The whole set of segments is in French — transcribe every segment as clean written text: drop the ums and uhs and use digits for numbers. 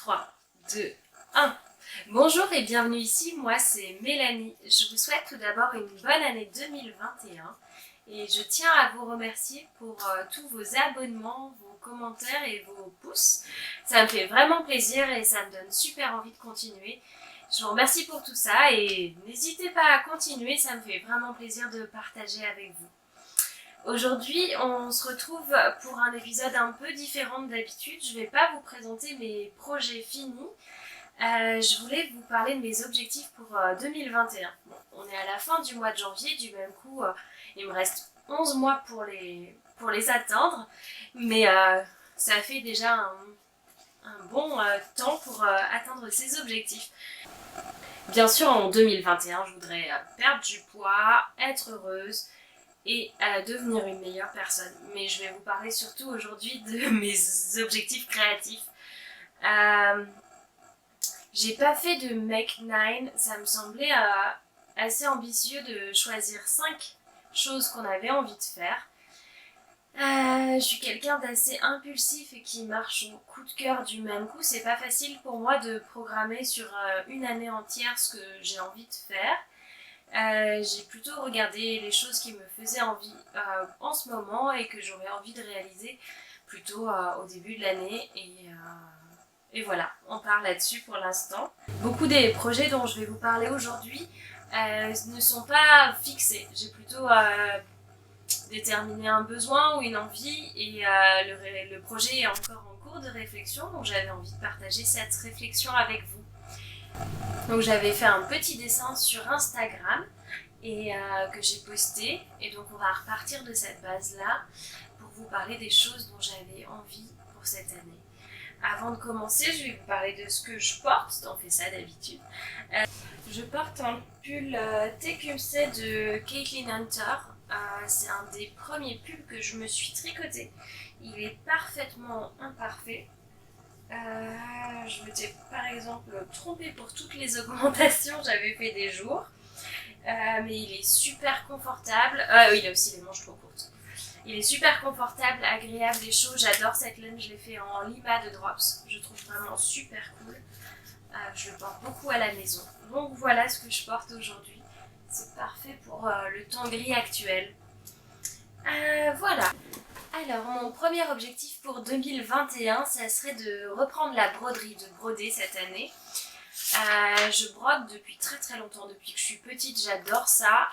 3, 2, 1. Bonjour et bienvenue ici, moi c'est Mélanie. Je vous souhaite tout d'abord une bonne année 2021 et je tiens à vous remercier pour tous vos abonnements, vos commentaires et vos pouces. Ça me fait vraiment plaisir et ça me donne super envie de continuer. Je vous remercie pour tout ça et n'hésitez pas à continuer, ça me fait vraiment plaisir de partager avec vous. Aujourd'hui, on se retrouve pour un épisode un peu différent d'habitude. Je ne vais pas vous présenter mes projets finis. Je voulais vous parler de mes objectifs pour 2021. Bon, on est à la fin du mois de janvier, du même coup, il me reste 11 mois pour les atteindre. Mais ça fait déjà un bon temps pour atteindre ces objectifs. Bien sûr, en 2021, je voudrais perdre du poids, être heureuse et devenir une meilleure personne. Mais je vais vous parler surtout aujourd'hui de mes objectifs créatifs. J'ai pas fait de Make 9, ça me semblait assez ambitieux de choisir 5 choses qu'on avait envie de faire. Je suis quelqu'un d'assez impulsif et qui marche au coup de cœur du même coup. C'est pas facile pour moi de programmer sur une année entière ce que j'ai envie de faire. J'ai plutôt regardé les choses qui me faisaient envie en ce moment et que j'aurais envie de réaliser plutôt au début de l'année. Et voilà, on part là-dessus pour l'instant. Beaucoup des projets dont je vais vous parler aujourd'hui ne sont pas fixés. J'ai plutôt déterminé un besoin ou une envie et le projet est encore en cours de réflexion, donc j'avais envie de partager cette réflexion avec vous. Donc j'avais fait un petit dessin sur Instagram et que j'ai posté, et donc on va repartir de cette base-là pour vous parler des choses dont j'avais envie pour cette année. Avant de commencer, je vais vous parler de ce que je porte, on fait ça d'habitude. Je porte un pull TQC de Caitlin Hunter. C'est un des premiers pulls que je me suis tricoté. Il est parfaitement imparfait. Je m'étais par exemple trompée pour toutes les augmentations, j'avais fait des jours. Mais il est super confortable. Il a aussi les manches trop courtes. Il est super confortable, agréable et chaud. J'adore cette laine, je l'ai fait en Lima de Drops. Je trouve vraiment super cool. Je le porte beaucoup à la maison. Donc voilà ce que je porte aujourd'hui. C'est parfait pour le temps gris actuel. Voilà. Alors mon premier objectif pour 2021, ça serait de reprendre la broderie, de broder cette année. Je brode depuis très très longtemps, depuis que je suis petite, j'adore ça.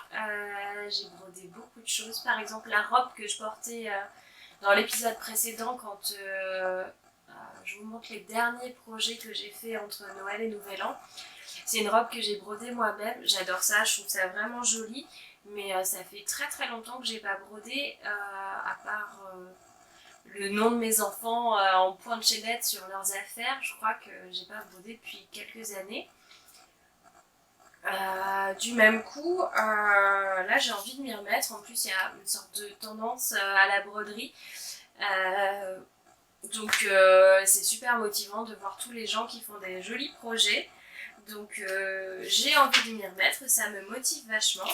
J'ai brodé beaucoup de choses, par exemple la robe que je portais dans l'épisode précédent quand je vous montre les derniers projets que j'ai fait entre Noël et Nouvel An. C'est une robe que j'ai brodée moi-même, j'adore ça, je trouve ça vraiment joli, mais ça fait très très longtemps que j'ai pas brodé, à part le nom de mes enfants en point de chaînette sur leurs affaires. Je crois que j'ai pas brodé depuis quelques années. Du même coup, là j'ai envie de m'y remettre. En plus, il y a une sorte de tendance à la broderie. Donc c'est super motivant de voir tous les gens qui font des jolis projets. Donc j'ai envie de m'y remettre, ça me motive vachement.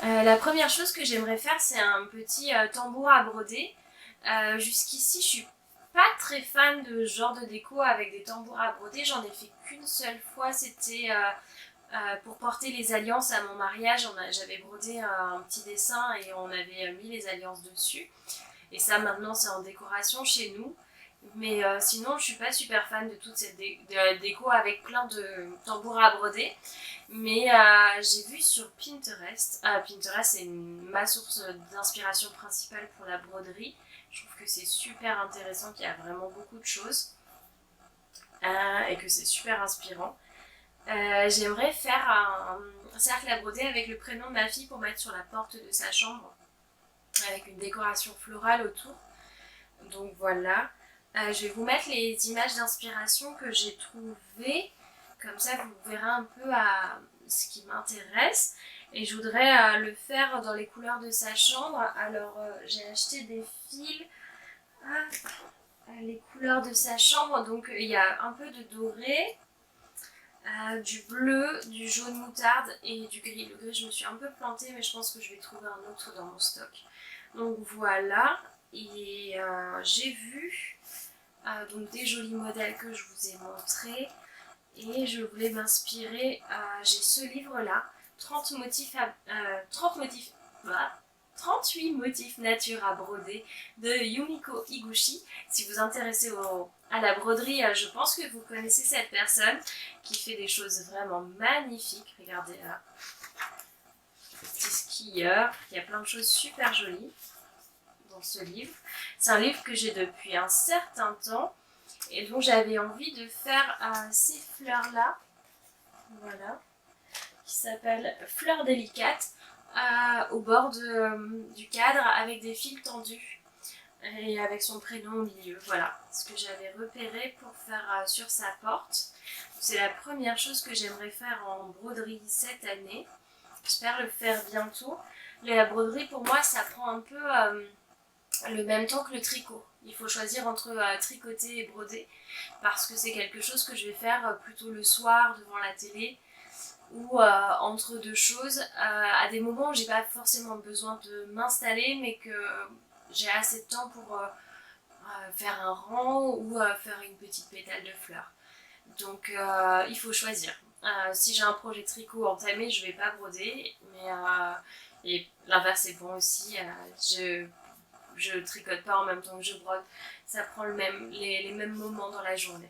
La première chose que j'aimerais faire, c'est un petit tambour à broder. Jusqu'ici, je suis pas très fan de ce genre de déco avec des tambours à broder. J'en ai fait qu'une seule fois, c'était pour porter les alliances à mon mariage. J'avais brodé un petit dessin et on avait mis les alliances dessus. Et ça, maintenant, c'est en décoration chez nous. Mais sinon, je suis pas super fan de toute cette déco avec plein de tambours à broder. Mais j'ai vu sur Pinterest. Pinterest, c'est ma source d'inspiration principale pour la broderie. Je trouve que c'est super intéressant, qu'il y a vraiment beaucoup de choses et que c'est super inspirant. J'aimerais faire un cercle à broder avec le prénom de ma fille pour mettre sur la porte de sa chambre avec une décoration florale autour. Donc voilà. Je vais vous mettre les images d'inspiration que j'ai trouvées. Comme ça, vous verrez un peu ce qui m'intéresse. Et je voudrais le faire dans les couleurs de sa chambre. Alors, j'ai acheté des fils. Les couleurs de sa chambre. Donc, il y a un peu de doré, du bleu, du jaune moutarde et du gris. Le gris, je me suis un peu plantée, mais je pense que je vais trouver un autre dans mon stock. Donc, voilà. Et j'ai vu donc des jolis modèles que je vous ai montrés. Et je voulais m'inspirer, j'ai ce livre-là, 38 motifs nature à broder de Yumiko Higuchi. Si vous vous intéressez à la broderie, je pense que vous connaissez cette personne qui fait des choses vraiment magnifiques. Regardez là, petit skieur, il y a plein de choses super jolies dans ce livre. C'est un livre que j'ai depuis un certain temps et donc j'avais envie de faire ces fleurs-là, voilà, qui s'appellent Fleurs délicates, au bord du cadre avec des fils tendus et avec son prénom au milieu. Voilà ce que j'avais repéré pour faire sur sa porte. C'est la première chose que j'aimerais faire en broderie cette année. J'espère le faire bientôt. La broderie pour moi ça prend un peu le même temps que le tricot. Il faut choisir entre tricoter et broder parce que c'est quelque chose que je vais faire plutôt le soir devant la télé ou entre deux choses, à des moments où j'ai pas forcément besoin de m'installer mais que j'ai assez de temps pour faire un rang ou faire une petite pétale de fleurs. Donc il faut choisir. Si j'ai un projet tricot entamé, je vais pas broder, mais et l'inverse est bon aussi. Je tricote pas en même temps que je brode, ça prend les mêmes moments dans la journée.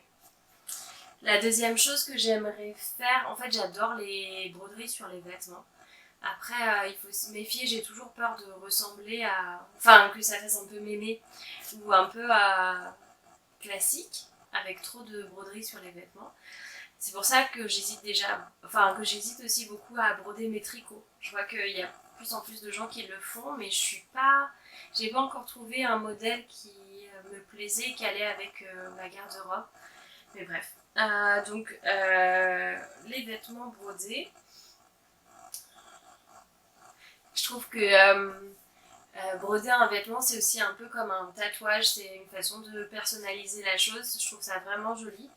La deuxième chose que j'aimerais faire, en fait j'adore les broderies sur les vêtements. Après il faut se méfier, j'ai toujours peur de ressembler à... Enfin que ça fasse un peu mémé ou un peu classique avec trop de broderies sur les vêtements. C'est pour ça que j'hésite aussi beaucoup à broder mes tricots. Je vois qu'il y a de plus en plus de gens qui le font, mais j'ai pas encore trouvé un modèle qui me plaisait, qui allait avec ma garde-robe. Mais bref. Donc les vêtements brodés. Je trouve que broder un vêtement c'est aussi un peu comme un tatouage, c'est une façon de personnaliser la chose. Je trouve ça vraiment joli.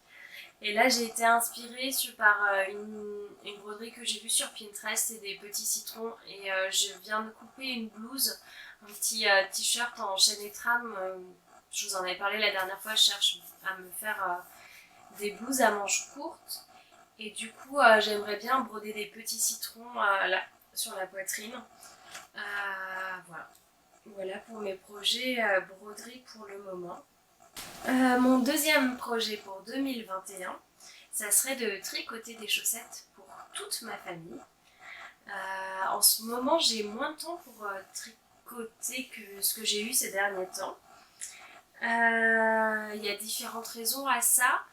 Et là j'ai été inspirée par une broderie que j'ai vue sur Pinterest, c'est des petits citrons et je viens de couper une blouse, un petit t-shirt en chaîne et trame. Je vous en avais parlé la dernière fois, je cherche à me faire des blouses à manches courtes et du coup j'aimerais bien broder des petits citrons là, sur la poitrine. Voilà pour mes projets broderie pour le moment. Mon deuxième projet pour 2021, ça serait de tricoter des chaussettes pour toute ma famille. En ce moment, j'ai moins de temps pour tricoter que ce que j'ai eu ces derniers temps. Il y a différentes raisons à ça.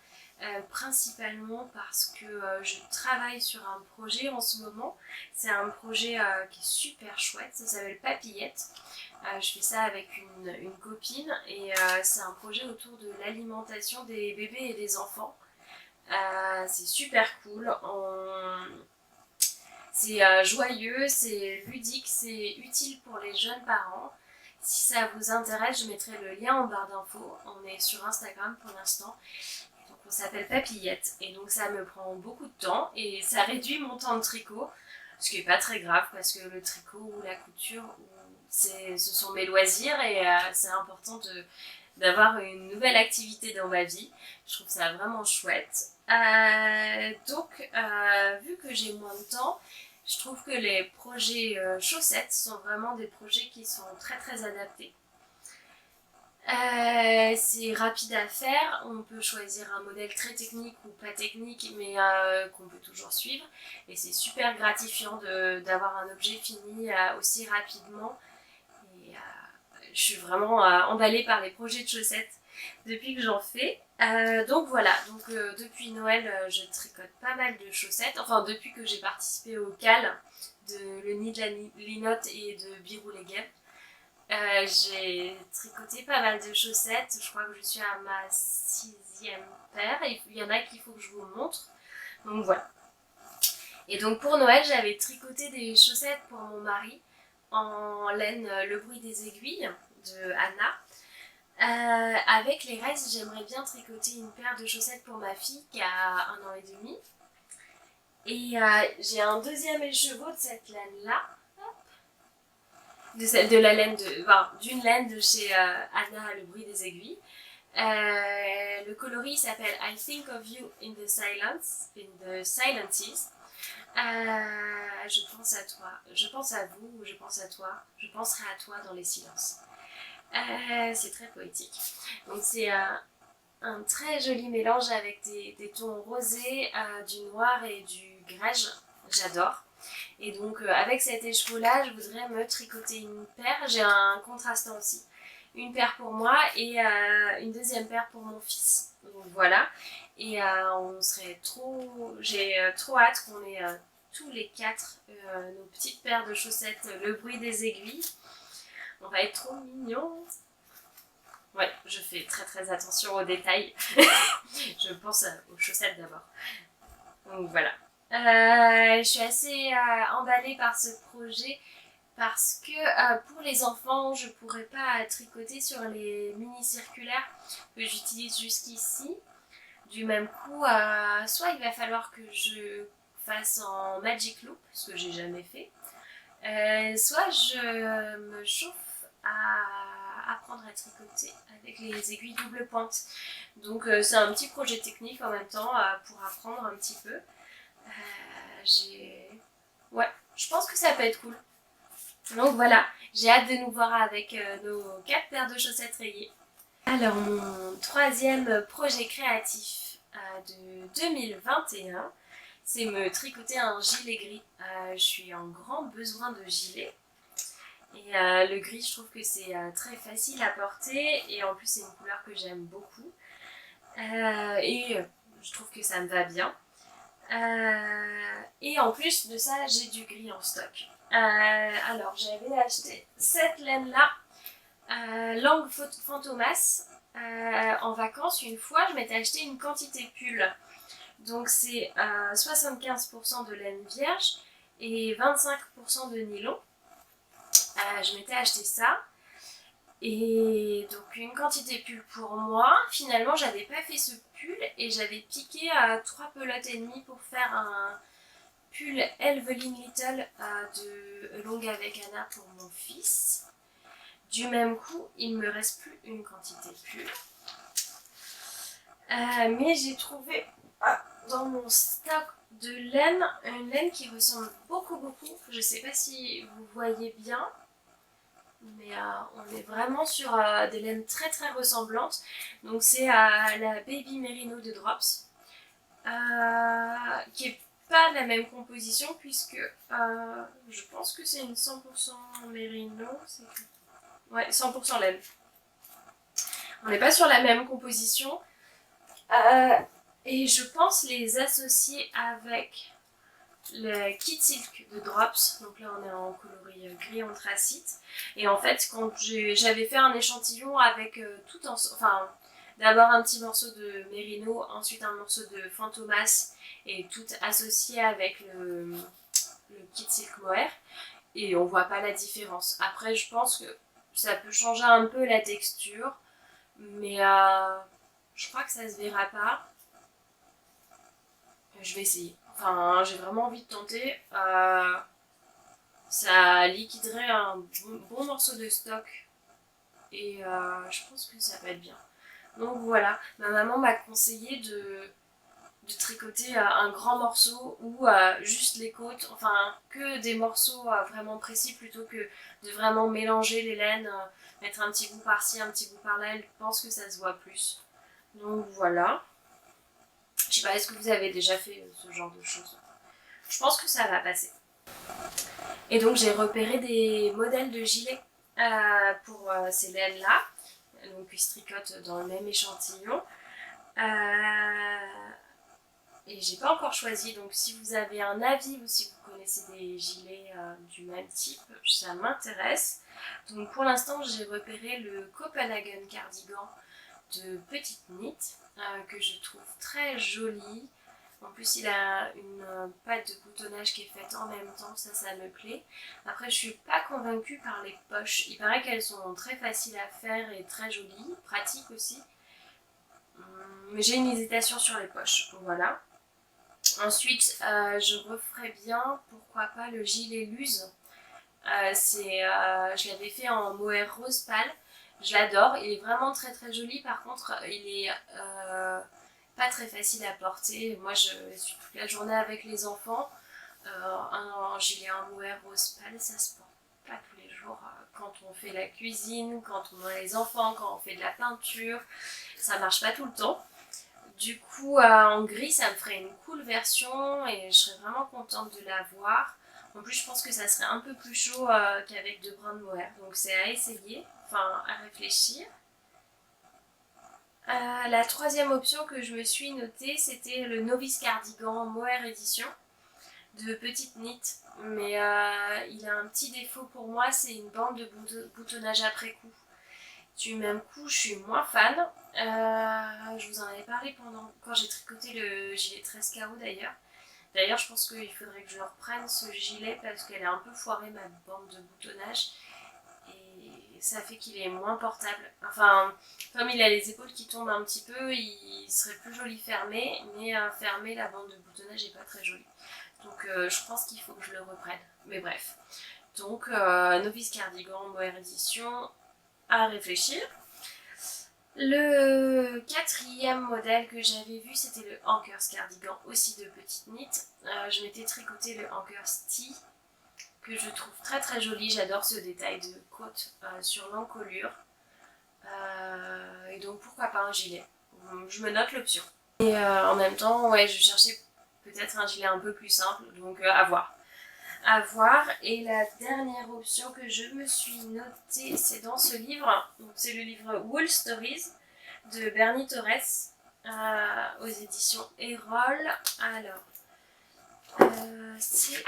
Principalement parce que je travaille sur un projet en ce moment. C'est un projet qui est super chouette, ça s'appelle Papillette. Je fais ça avec une copine et c'est un projet autour de l'alimentation des bébés et des enfants. C'est super cool, c'est joyeux, c'est ludique, c'est utile pour les jeunes parents. Si ça vous intéresse, je mettrai le lien en barre d'infos. On est sur Instagram pour l'instant. Donc on s'appelle Papillette et donc ça me prend beaucoup de temps et ça réduit mon temps de tricot, ce qui n'est pas très grave parce que le tricot ou la couture, ce sont mes loisirs et c'est important d'avoir une nouvelle activité dans ma vie. Je trouve ça vraiment chouette. Donc vu que j'ai moins de temps, je trouve que les projets chaussettes sont vraiment des projets qui sont très très adaptés. C'est rapide à faire, on peut choisir un modèle très technique ou pas technique mais qu'on peut toujours suivre et c'est super gratifiant d'avoir un objet fini aussi rapidement et je suis vraiment emballée par les projets de chaussettes depuis que j'en fais. Donc voilà, depuis Noël je tricote pas mal de chaussettes, enfin depuis que j'ai participé au CAL de Le Nid de la Linotte et de Birou les Guêpes. J'ai tricoté pas mal de chaussettes, je crois que je suis à ma 6e paire et il y en a qu'il faut que je vous montre, donc voilà. Et donc pour Noël j'avais tricoté des chaussettes pour mon mari en laine Le Bruit des Aiguilles de Anna. Avec les restes j'aimerais bien tricoter une paire de chaussettes pour ma fille qui a 1 an et demi et j'ai un deuxième écheveau de cette laine là, d'une laine de chez Anna Le Bruit des Aiguilles. Le coloris s'appelle I Think of You in the Silence, in the Silences. Je pense à toi, je pense à vous, je pense à toi, je penserai à toi dans les silences. C'est très poétique. Donc c'est un très joli mélange avec des tons rosés, du noir et du grège. J'adore. Et donc avec cet écheveau-là, je voudrais me tricoter une paire. J'ai un contrastant aussi. Une paire pour moi et une deuxième paire pour mon fils. Donc voilà. Et j'ai trop hâte qu'on ait tous les quatre nos petites paires de chaussettes, le bruit des aiguilles. On va être trop mignons. Ouais, je fais très très attention aux détails. Je pense aux chaussettes d'abord. Donc voilà. Je suis assez emballée par ce projet parce que pour les enfants, je pourrais pas tricoter sur les mini circulaires que j'utilise jusqu'ici. Du même coup, soit il va falloir que je fasse en Magic Loop, ce que j'ai jamais fait, soit je me chauffe à apprendre à tricoter avec les aiguilles double pointe. Donc c'est un petit projet technique en même temps pour apprendre un petit peu. Ouais, je pense que ça peut être cool. Donc voilà, j'ai hâte de nous voir avec nos 4 paires de chaussettes rayées. Alors mon troisième projet créatif de 2021, c'est me tricoter un gilet gris. Je suis en grand besoin de gilet. Et le gris, je trouve que c'est très facile à porter et en plus c'est une couleur que j'aime beaucoup. Je trouve que ça me va bien. Et en plus de ça, j'ai du gris en stock. Alors j'avais acheté cette laine-là, Langue Fantomas. En vacances, une fois, je m'étais acheté une quantité pull. Donc c'est 75% de laine vierge et 25% de nylon. Je m'étais acheté ça. Et donc une quantité pull pour moi. Finalement, j'avais pas fait ce pull et j'avais piqué 3 pelotes et demie pour faire un pull Evelyn Little de Longue avec Anna pour mon fils. Du même coup, il me reste plus une quantité pull. Mais j'ai trouvé dans mon stock de laine une laine qui ressemble beaucoup. Je sais pas si vous voyez bien. Mais on est vraiment sur des laines très très ressemblantes. Donc c'est la Baby Merino de Drops, qui est pas de la même composition puisque je pense que c'est une 100% Merino. Ouais, 100% laine. On n'est pas sur la même composition. Et je pense les associer avec le Kit Silk de Drops. Donc là on est en coloris gris anthracite. Et en fait quand j'avais fait un échantillon avec tout en... Enfin d'abord un petit morceau de Merino, ensuite un morceau de Fantomas et tout associé avec le Kit Silk Mohair. Et on voit pas la différence. Après je pense que ça peut changer un peu la texture. Mais je crois que ça se verra pas. Je vais essayer. Enfin, j'ai vraiment envie de tenter. Ça liquiderait un bon morceau de stock. Et je pense que ça peut être bien. Donc voilà, ma maman m'a conseillé de tricoter un grand morceau ou juste les côtes. Enfin, que des morceaux vraiment précis plutôt que de vraiment mélanger les laines, mettre un petit bout par-ci, un petit bout par-là. Elle pense que ça se voit plus. Donc voilà. Je sais pas, est-ce que vous avez déjà fait ce genre de choses? Je pense que ça va passer. Et donc j'ai repéré des modèles de gilets pour ces laines-là. Donc ils se tricotent dans le même échantillon. Et j'ai pas encore choisi, donc si vous avez un avis ou si vous connaissez des gilets du même type, ça m'intéresse. Donc pour l'instant j'ai repéré le Copenhagen Cardigan de Petite Knit que je trouve très joli. En plus il a une patte de boutonnage qui est faite en même temps, ça me plaît. Après je suis pas convaincue par les poches, il paraît qu'elles sont très faciles à faire et très jolies, pratiques aussi. Mais j'ai une hésitation sur les poches, voilà. Ensuite je referai bien, pourquoi pas, le gilet Luz. Je l'avais fait en mohair rose pâle. Je l'adore, il est vraiment très très joli. Par contre, il est pas très facile à porter. Moi, je suis toute la journée avec les enfants. Un gilet en mohair rose pâle, ça se porte pas tous les jours. Quand on fait la cuisine, quand on a les enfants, quand on fait de la peinture, ça marche pas tout le temps. Du coup, en gris, ça me ferait une cool version et je serais vraiment contente de l'avoir. En plus, je pense que ça serait un peu plus chaud qu'avec de brun de mohair. Donc, c'est à essayer, enfin à réfléchir. La troisième option que je me suis notée, c'était le Novice Cardigan Mohair Edition de Petite Knit. Mais il a un petit défaut pour moi, c'est une bande de boutonnage après coup. Du même coup, je suis moins fan. Je vous en avais parlé quand j'ai tricoté le gilet 13 carreaux d'ailleurs. D'ailleurs, je pense qu'il faudrait que je reprenne ce gilet parce qu'elle est un peu foirée, ma bande de boutonnage. Et ça fait qu'il est moins portable. Enfin, comme il a les épaules qui tombent un petit peu, il serait plus joli fermé. Mais fermé, la bande de boutonnage n'est pas très jolie. Donc je pense qu'il faut que je le reprenne. Mais bref. Donc, Novice Cardigan Mohair Edition, à réfléchir. Le quatrième modèle que j'avais vu, c'était le Anchors Cardigan, aussi de Petite Knit. Je m'étais tricoté le Anchors Tee, que je trouve très très joli. J'adore ce détail de côte sur l'encolure. Et donc pourquoi pas un gilet. Je me note l'option. Et en même temps, ouais, je cherchais peut-être un gilet un peu plus simple, donc à voir. À voir. Et la dernière option que je me suis notée, c'est dans ce livre. Donc c'est le livre Wool Stories de Bernie Torres aux éditions Erol. Alors, c'est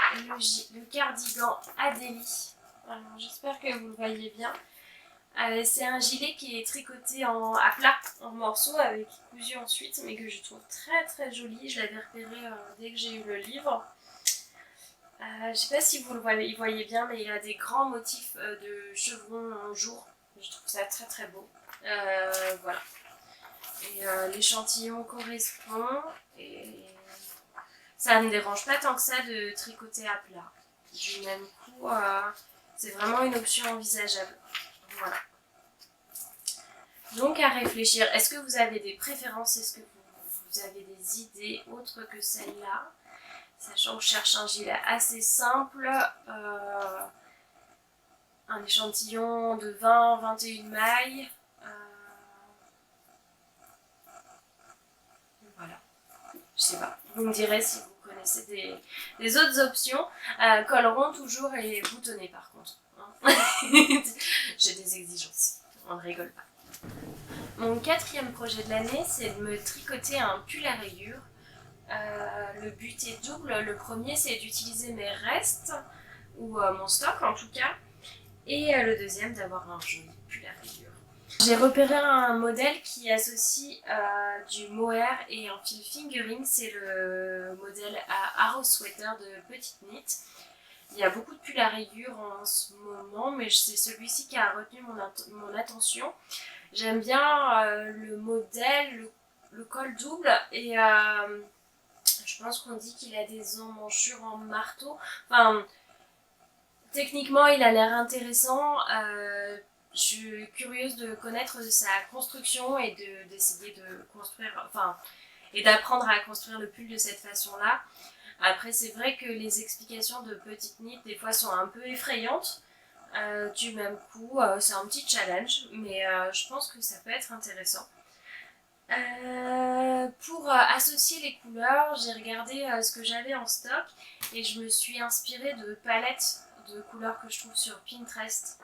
le cardigan Adélie. Alors, j'espère que vous le voyez bien. C'est un gilet qui est tricoté à plat, en morceaux, avec cousu ensuite, mais que je trouve très très joli. Je l'avais repéré dès que j'ai eu le livre. Je sais pas si vous le voyez bien, mais il a des grands motifs de chevrons en jour. Je trouve ça très très beau. Voilà. Et l'échantillon correspond. Et ça ne me dérange pas tant que ça de tricoter à plat. Du même coup, c'est vraiment une option envisageable. Voilà. Donc à réfléchir. Est-ce que vous avez des préférences? Est-ce que vous avez des idées autres que celle-là? Sachant que je cherche un gilet assez simple, un échantillon de 20-21 mailles. Voilà, je sais pas. Vous me direz si vous connaissez des autres options. Col rond toujours et boutonné par contre. Hein. J'ai des exigences, on ne rigole pas. Mon quatrième projet de l'année, c'est de me tricoter un pull à rayures. Le but est double. Le premier, c'est d'utiliser mes restes, ou mon stock en tout cas. Et le deuxième, d'avoir un joli pull à rayures. J'ai repéré un modèle qui associe du mohair et un fil fingering. C'est le modèle Arrow Sweater de Petite Knit. Il y a beaucoup de pulls à rayures en ce moment, mais c'est celui-ci qui a retenu mon attention. J'aime bien le modèle, le col double et je pense qu'on dit qu'il a des emmanchures en marteau. Enfin, techniquement, il a l'air intéressant. Je suis curieuse de connaître sa construction et d'essayer de construire, enfin, et d'apprendre à construire le pull de cette façon-là. Après, c'est vrai que les explications de Petite Knit, des fois, sont un peu effrayantes. Du même coup, c'est un petit challenge, mais je pense que ça peut être intéressant. Pour associer les couleurs, j'ai regardé ce que j'avais en stock et je me suis inspirée de palettes de couleurs que je trouve sur Pinterest.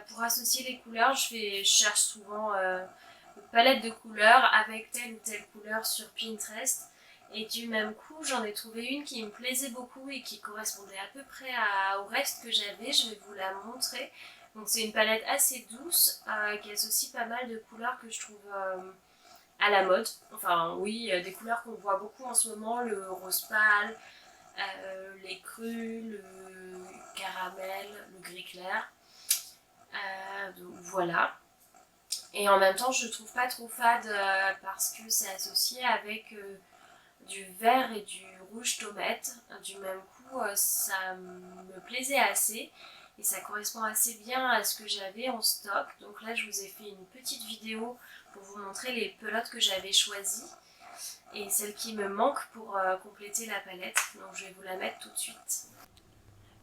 Pour associer les couleurs, je cherche souvent une palette de couleurs avec telle ou telle couleur sur Pinterest. Et du même coup, j'en ai trouvé une qui me plaisait beaucoup et qui correspondait à peu près au reste que j'avais. Je vais vous la montrer. Donc c'est une palette assez douce qui associe pas mal de couleurs que je trouve à la mode. Enfin oui, des couleurs qu'on voit beaucoup en ce moment, le rose pâle, les crus, le caramel, le gris clair. Donc voilà. Et en même temps, je trouve pas trop fade parce que c'est associé avec du vert et du rouge tomate. Du même coup, ça me plaisait assez. et ça correspond assez bien à ce que j'avais en stock. Donc là je vous ai fait une petite vidéo pour vous montrer les pelotes que j'avais choisies et celles qui me manquent pour compléter la palette. Donc je vais vous la mettre tout de suite.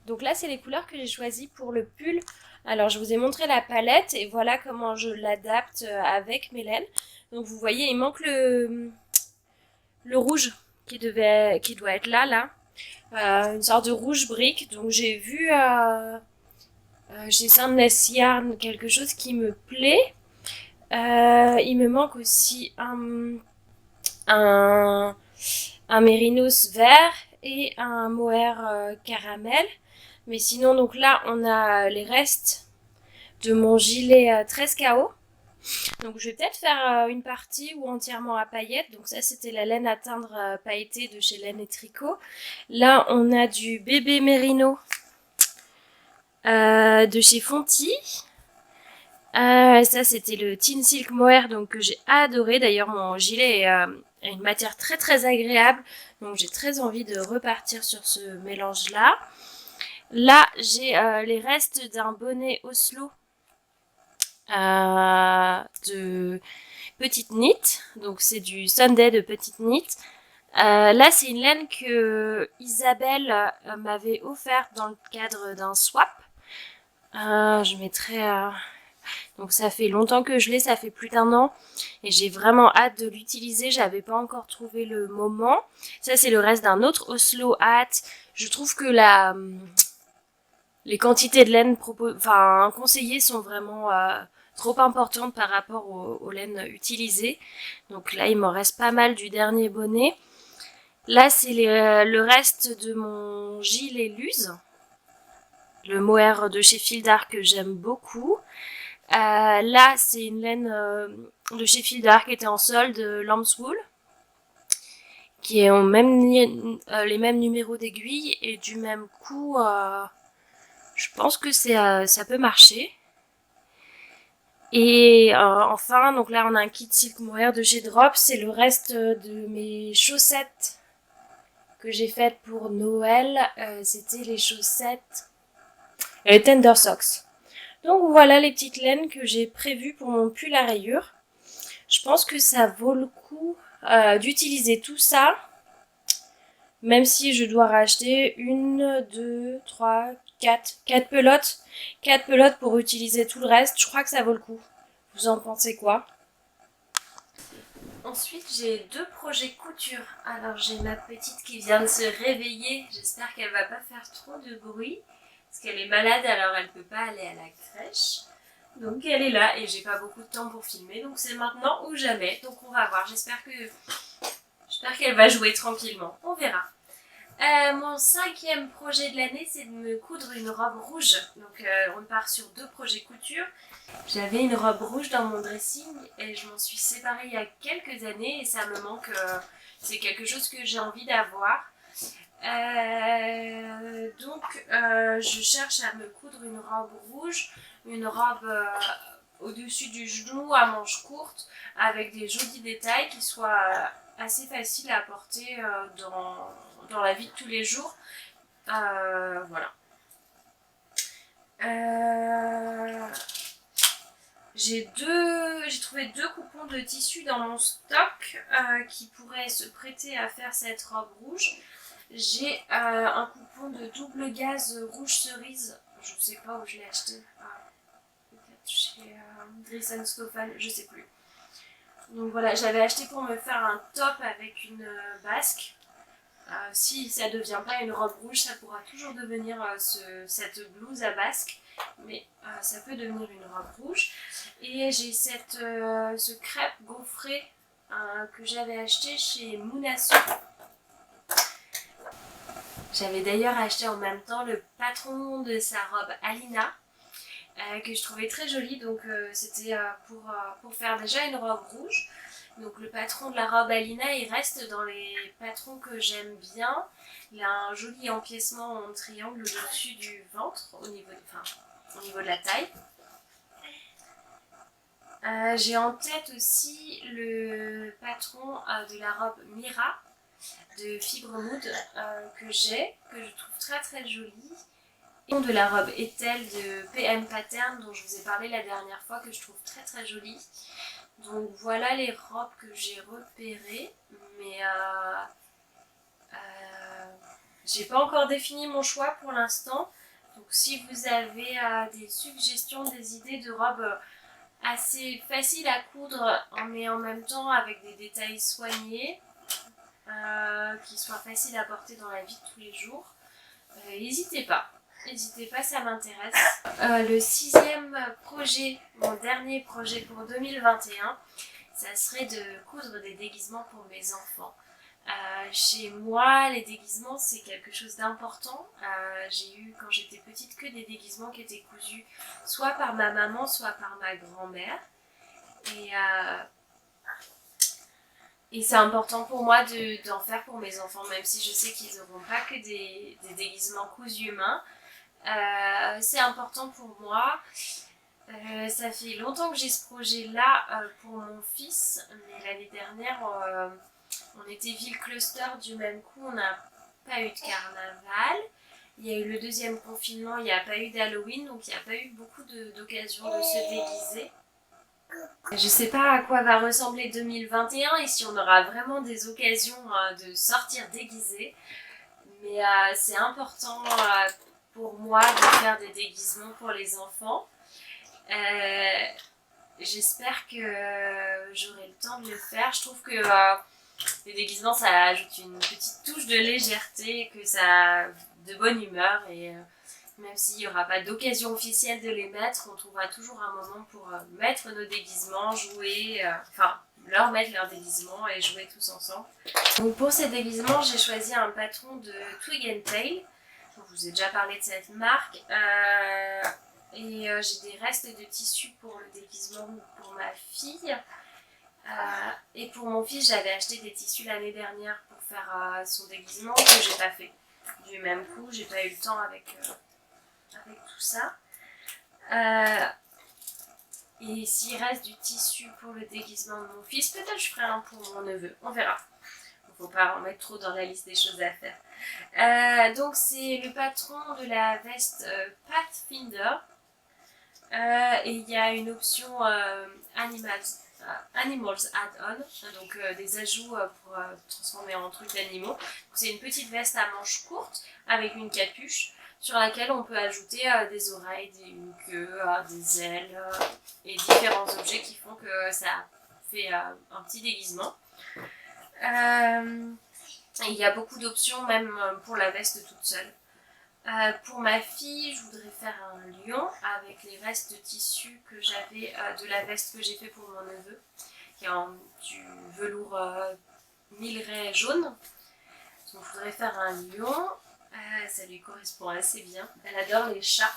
Donc là c'est les couleurs que j'ai choisies pour le pull. Alors je vous ai montré la palette et voilà comment je l'adapte avec mes laines. Donc vous voyez il manque le rouge qui doit être là. Une sorte de rouge brique. Donc j'ai vu chez Sandness Yarn quelque chose qui me plaît. Il me manque aussi un mérinos vert et un mohair caramel. Mais sinon, donc là, on a les restes de mon gilet 13 KO. Donc je vais peut-être faire une partie ou entièrement à paillettes. Donc ça, c'était la laine à teindre pailletée de chez Laine et Tricot. Là, on a du bébé mérino de chez Fonty. Ça c'était le Teen Silk Mohair donc que j'ai adoré. D'ailleurs mon gilet a une matière très très agréable. Donc j'ai très envie de repartir sur ce mélange là. Là j'ai les restes d'un bonnet Oslo de petite knit. Donc c'est du Sunday de petite knit. Là c'est une laine que Isabelle m'avait offerte dans le cadre d'un swap. Je mettrai... Donc ça fait longtemps que je l'ai, ça fait plus d'1 an et j'ai vraiment hâte de l'utiliser, j'avais pas encore trouvé le moment. Ça c'est le reste d'un autre Oslo Hat. Je trouve que les quantités de laine conseillées sont vraiment trop importantes par rapport aux laines utilisées. Donc là il m'en reste pas mal du dernier bonnet. Là c'est le reste de mon gilet Luz, le mohair de chez Fildar que j'aime beaucoup. Là, c'est une laine de chez Fildar qui était en solde, Lambswool, qui est les mêmes numéros d'aiguille et du même coup, je pense que ça peut marcher. Et enfin, donc là, on a un kit silk mohair de chez Drop. C'est le reste de mes chaussettes que j'ai faites pour Noël. C'était les chaussettes Tender Socks. Donc voilà les petites laines que j'ai prévues pour mon pull à rayures. Je pense que ça vaut le coup d'utiliser tout ça. Même si je dois racheter 1, 2, 3, 4 pelotes. 4 pelotes pour utiliser tout le reste. Je crois que ça vaut le coup. Vous en pensez quoi? Ensuite, j'ai 2 projets couture. Alors j'ai ma petite qui vient de se réveiller. J'espère qu'elle va pas faire trop de bruit. Parce qu'elle est malade, alors elle peut pas aller à la crèche. Donc elle est là et j'ai pas beaucoup de temps pour filmer. Donc c'est maintenant ou jamais. Donc on va voir. J'espère qu'elle va jouer tranquillement. On verra. Mon 5e projet de l'année, c'est de me coudre une robe rouge. Donc on part sur 2 projets couture. J'avais une robe rouge dans mon dressing et je m'en suis séparée il y a quelques années et ça me manque. C'est quelque chose que j'ai envie d'avoir. Donc je cherche à me coudre une robe rouge, une robe au-dessus du genou à manches courtes avec des jolis détails qui soient assez faciles à porter dans la vie de tous les jours. Voilà. J'ai trouvé 2 coupons de tissu dans mon stock qui pourraient se prêter à faire cette robe rouge. J'ai un coupon de double gaze rouge cerise. Je sais pas où je l'ai acheté. Peut-être chez Dries & Stoffel, je sais plus. Donc voilà, j'avais acheté pour me faire un top avec une basque. Si ça devient pas une robe rouge, ça pourra toujours devenir cette blouse à basque. Mais ça peut devenir une robe rouge. Et j'ai ce crêpe gaufré que j'avais acheté chez Mounasso. J'avais d'ailleurs acheté en même temps le patron de sa robe Alina, que je trouvais très jolie, donc c'était pour faire déjà une robe rouge. Donc le patron de la robe Alina, il reste dans les patrons que j'aime bien. Il a un joli empiècement en triangle au-dessus du ventre, au niveau de la taille. J'ai en tête aussi le patron de la robe Mira de Fibre Mood que je trouve très très jolie Et de la robe Ethel de PM Pattern dont je vous ai parlé la dernière fois, que je trouve très très jolie. Donc voilà les robes que j'ai repérées, mais j'ai pas encore défini mon choix pour l'instant. Donc si vous avez des suggestions, des idées de robes assez faciles à coudre, mais en même temps avec des détails soignés, qui soient faciles à porter dans la vie de tous les jours, n'hésitez pas. N'hésitez pas, ça m'intéresse. Le 6e projet, mon dernier projet pour 2021, ça serait de coudre des déguisements pour mes enfants. Chez moi, les déguisements, c'est quelque chose d'important. J'ai eu, quand j'étais petite, que des déguisements qui étaient cousus soit par ma maman, soit par ma grand-mère. Et c'est important pour moi d'en faire pour mes enfants, même si je sais qu'ils n'auront pas que des déguisements cousus main. C'est important pour moi. Ça fait longtemps que j'ai ce projet-là pour mon fils, mais l'année dernière, on était ville cluster du même coup, on n'a pas eu de carnaval. Il y a eu le 2e confinement, il n'y a pas eu d'Halloween, donc il n'y a pas eu beaucoup d'occasions de se déguiser. Je sais pas à quoi va ressembler 2021 et si on aura vraiment des occasions de sortir déguisés, mais c'est important pour moi de faire des déguisements pour les enfants. J'espère que j'aurai le temps de le faire. Je trouve que les déguisements, ça ajoute une petite touche de légèreté, que ça de bonne humeur, et même s'il n'y aura pas d'occasion officielle de les mettre, on trouvera toujours un moment pour mettre nos déguisements, jouer, leur mettre leurs déguisements et jouer tous ensemble. Donc pour ces déguisements, j'ai choisi un patron de Twig & Tail. Je vous ai déjà parlé de cette marque. Et j'ai des restes de tissu pour le déguisement pour ma fille. Et pour mon fils, j'avais acheté des tissus l'année dernière pour faire son déguisement, que j'ai pas fait du même coup. J'ai pas eu le temps avec tout ça. Et s'il reste du tissu pour le déguisement de mon fils, peut-être je ferai un pour mon neveu. On verra. Faut pas en mettre trop dans la liste des choses à faire. Donc c'est le patron de la veste Pathfinder. Et il y a une option Animals Add-on, donc des ajouts pour transformer en trucs d'animaux. C'est une petite veste à manches courtes avec une capuche sur laquelle on peut ajouter des oreilles, une queue, des ailes et différents objets qui font que ça fait un petit déguisement. Il y a beaucoup d'options même pour la veste toute seule. Pour ma fille, je voudrais faire un lion avec les restes de tissu que j'avais de la veste que j'ai fait pour mon neveu, qui est du velours minerai jaune. Donc je voudrais faire un lion, ça lui correspond assez bien. Elle adore les chats.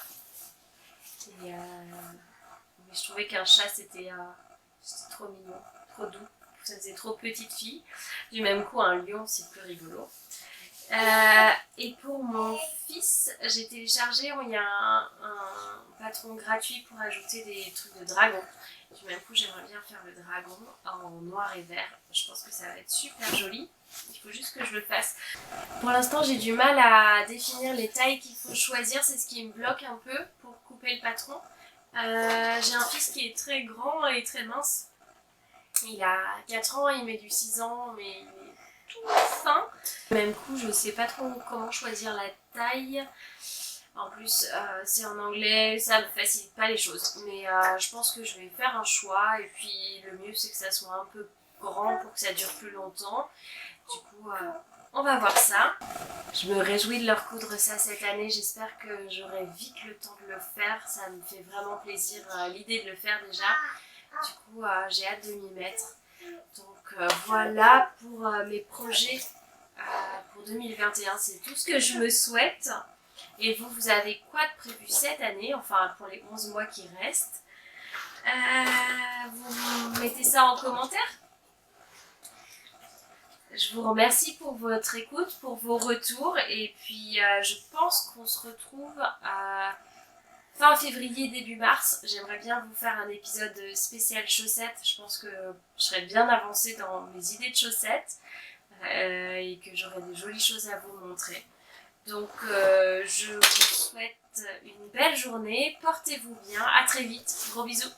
Mais je trouvais qu'un chat c'était trop mignon, trop doux. Ça faisait trop petite fille. Du même coup, un lion c'est plus rigolo. Et pour mon fils, j'ai téléchargé, il y a un patron gratuit pour ajouter des trucs de dragon. Du même coup, j'aimerais bien faire le dragon en noir et vert. Je pense que ça va être super joli. Il faut juste que je le fasse. Pour l'instant, j'ai du mal à définir les tailles qu'il faut choisir. C'est ce qui me bloque un peu pour couper le patron. J'ai un fils qui est très grand et très mince. Il a 4 ans, il met du 6 ans, mais il est tout fin. Du même coup, je sais pas trop comment choisir la taille. En plus, c'est en anglais, ça ne facilite pas les choses. Mais je pense que je vais faire un choix. Et puis, le mieux, c'est que ça soit un peu grand pour que ça dure plus longtemps. Du coup, on va voir ça. Je me réjouis de leur coudre ça cette année. J'espère que j'aurai vite le temps de le faire. Ça me fait vraiment plaisir, l'idée de le faire déjà. Du coup, j'ai hâte de m'y mettre. Donc voilà pour mes projets pour 2021. C'est tout ce que je me souhaite. Et vous avez quoi de prévu cette année, enfin pour les 11 mois qui restent? Vous mettez ça en commentaire. Je vous remercie pour votre écoute, pour vos retours. Et puis je pense qu'on se retrouve fin février, début mars. J'aimerais bien vous faire un épisode spécial chaussettes. Je pense que je serai bien avancée dans mes idées de chaussettes et que j'aurai des jolies choses à vous montrer. Donc je vous souhaite une belle journée, portez-vous bien, à très vite, gros bisous.